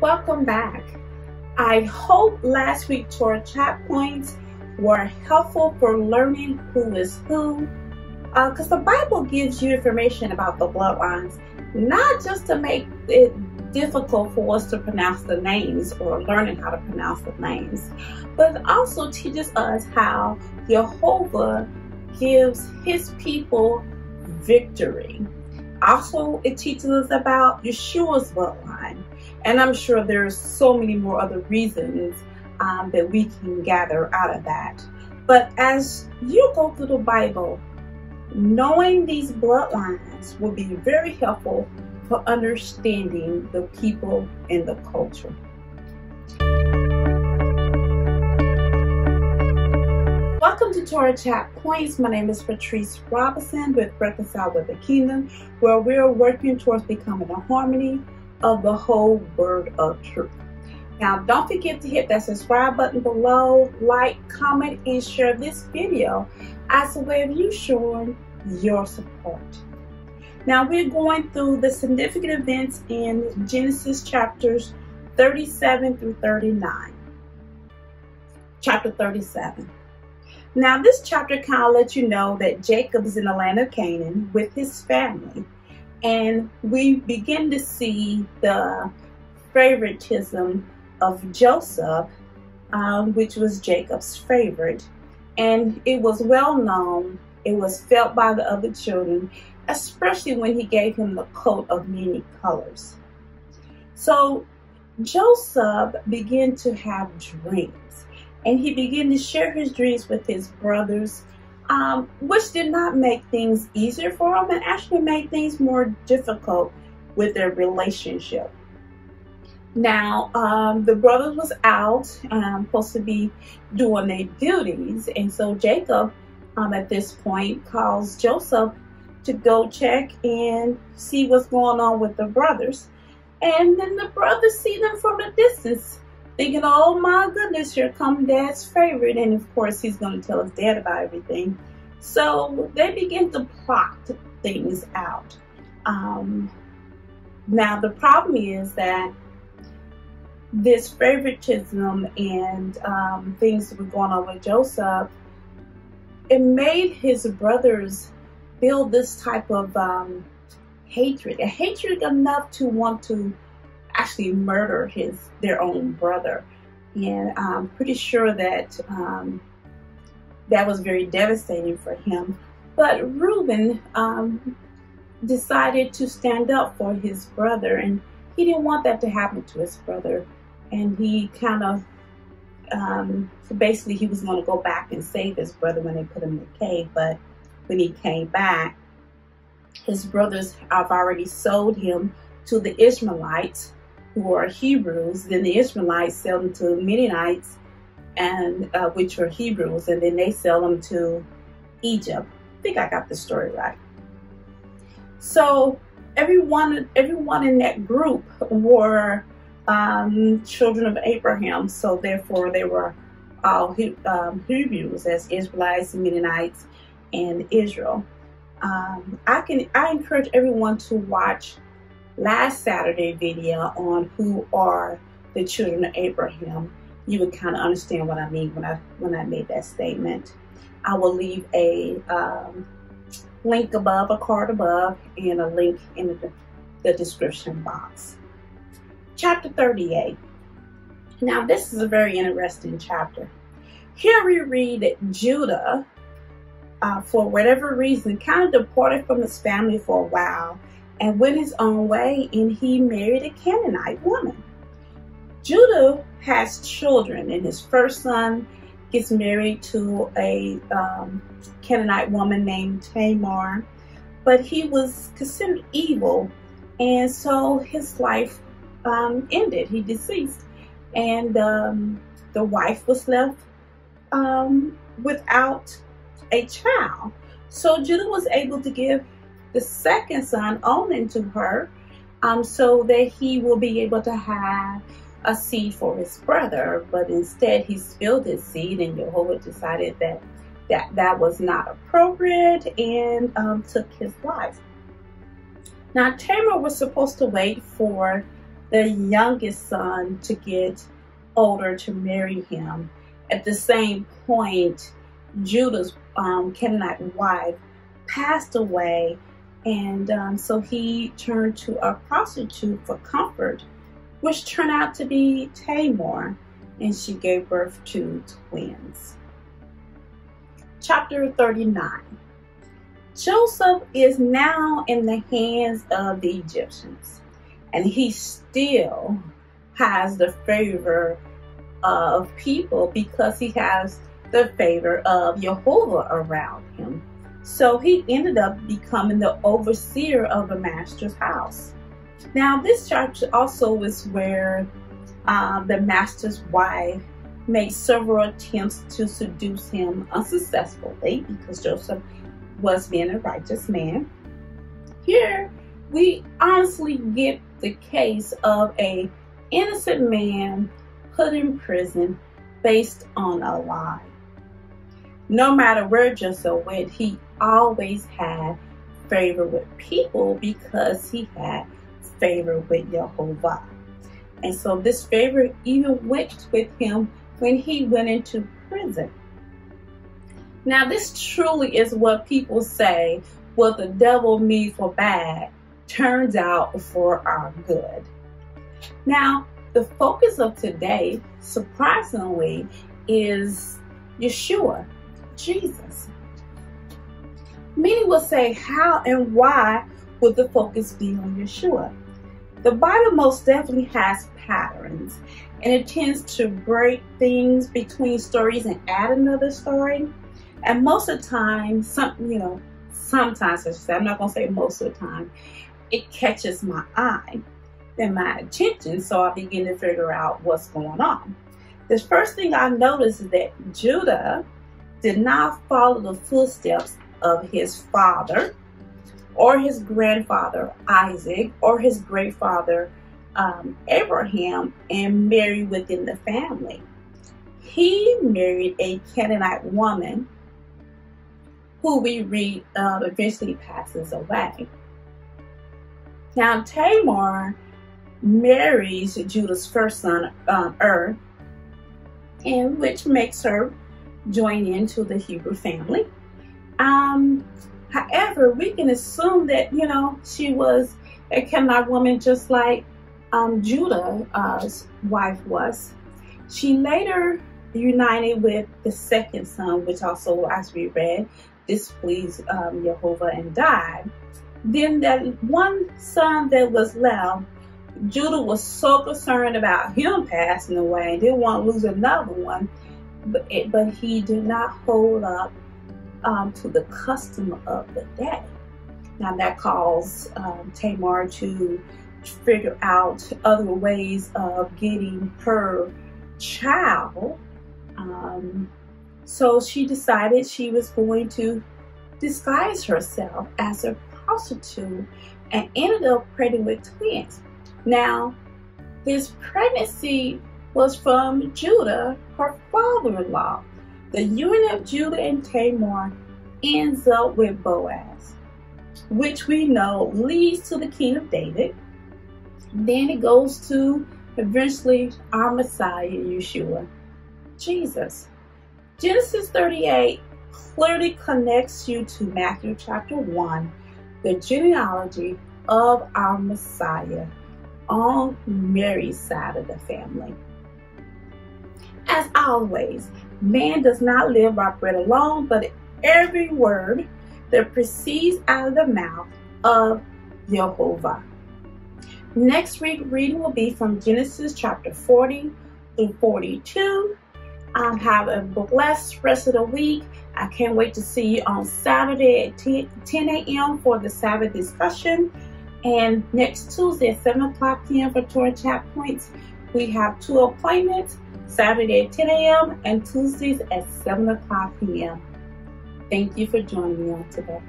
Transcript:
welcome back. I hope last week's Torah Chat Points were helpful for learning who is who, because the Bible gives you information about the bloodlines, not just to make it difficult for us to pronounce the names or learning how to pronounce the names, but it also teaches us how Yehovah gives his people victory. Also, it teaches us about Yeshua's bloodline, and I'm sure there's so many more other reasons that we can gather out of that. But as you go through the Bible, knowing these bloodlines will be very helpful for understanding the people and the culture. Welcome to Torah Chat Points. My name is PATRICE with Reconcile with the Kingdom, where we're working towards becoming a harmony of the whole word of truth. Now, don't forget to hit that subscribe button below, like, comment, and share this video as a way of you showing your support. Now, we're going through the significant events in Genesis chapters 37 through 39. Chapter 37. Now, this chapter kind of lets you know that Jacob is in the land of Canaan with his family. And we begin to see the favoritism of Joseph, which was Jacob's favorite. And it was well known, it was felt by the other children, especially when he gave him the coat of many colors. So Joseph began to have dreams, and he began to share his dreams with his brothers, which did not make things easier for him and actually made things more difficult with their relationship. Now, the brothers was out, supposed to be doing their duties, and so Jacob, at this point, calls Joseph to go check and see what's going on with the brothers. And then the brothers see them from a distance, thinking, oh my goodness, here come Dad's favorite. And of course, he's going to tell his dad about everything. So they begin to plot things out. Now, the problem is that this favoritism and things that were going on with Joseph, it made his brothers build this type of hatred, a hatred enough to want to actually murder their own brother. And I'm pretty sure that that was very devastating for him. But Reuben decided to stand up for his brother, and he didn't want that to happen to his brother. And he kind of, so basically he was going to go back and save his brother when they put him in the cave. But when he came back, his brothers have already sold him to the Ishmaelites, who are Hebrews. Then the Ishmaelites sell them to Midianites, and which are Hebrews, and then they sell them to Egypt. I think I got the story right. So everyone in that group were children of Abraham, so therefore they were all Hebrews, as Israelites, Midianites, and Israel. I encourage everyone to watch last Saturday video on who are the children of Abraham. You would kind of understand what I mean when I made that statement. I will leave a link above, a card above, and a link in the description box. Chapter 38. Now, this is a very interesting chapter. Here we read that Judah, for whatever reason, kind of departed from his family for a while and went his own way, and he married a Canaanite woman. Judah has children, and his first son gets married to a Canaanite woman named Tamar, but he was considered evil, and so his life ended. He deceased, and the wife was left without a child. So Judah was able to give the second son Onan to her, so that he will be able to have a seed for his brother. But instead he spilled his seed, and Yehovah decided that was not appropriate and took his life. Now Tamar was supposed to wait for the youngest son to get older to marry him. At the same point, Judah's Canaanite wife passed away, and so he turned to a prostitute for comfort, which turned out to be Tamar, and she gave birth to twins. Chapter 39. Joseph is now in the hands of the Egyptians, and he still has the favor of people because he has the favor of Yehovah around him. So he ended up becoming the overseer of the master's house. Now this chapter also is where the master's wife made several attempts to seduce him unsuccessfully because Joseph was being a righteous man. Here we honestly get the case of an innocent man put in prison based on a lie. No matter where Joseph went, he always had favor with people because he had favor with Yehovah. And so this favor even went with him when he went into prison. Now this truly is what people say, what the devil means for bad turns out for our good. Now the focus of today, surprisingly, is Yeshua, Jesus. Many will say, how and why would the focus be on Yeshua? The Bible most definitely has patterns, and it tends to break things between stories and add another story. And most of the time, sometimes, I'm not going to say most of the time, it catches my eye and my attention, so I begin to figure out what's going on. The first thing I noticed is that Judah did not follow the footsteps of his father or his grandfather Isaac or his great-father Abraham and marry within the family. He married a Canaanite woman who we read eventually passes away. Now Tamar marries Judah's first son, and which makes her join into the Hebrew family. However, we can assume that, she was a Canaanite woman just like Judah's wife was. She later united with the second son, which also, as we read, displeased Yehovah and died. Then that one son that was left, Judah was so concerned about him passing away and didn't want to lose another one, but he did not hold up to the custom of the day. Now that caused Tamar to figure out other ways of getting her child. So she decided she was going to disguise herself as a prostitute and ended up pregnant with twins. Now, this pregnancy was from Judah, her father-in-law. The union of Judah and Tamar ends up with Boaz, which we know leads to the king of David. Then it goes to eventually our Messiah, Yeshua, Jesus. Genesis 38 clearly connects you to Matthew chapter 1, the genealogy of our Messiah on Mary's side of the family. As always, man does not live by bread alone, but every word that proceeds out of the mouth of Yehovah. Next week reading will be from Genesis chapter 40 through 42. Have a blessed rest of the week. I can't wait to see you on Saturday at 10 a.m. for the Sabbath discussion. And next Tuesday at 7 o'clock p.m. for Torah Chat Points. We have 2 appointments, Saturday at 10 a.m. and Tuesdays at 7 o'clock p.m. Thank you for joining me on today.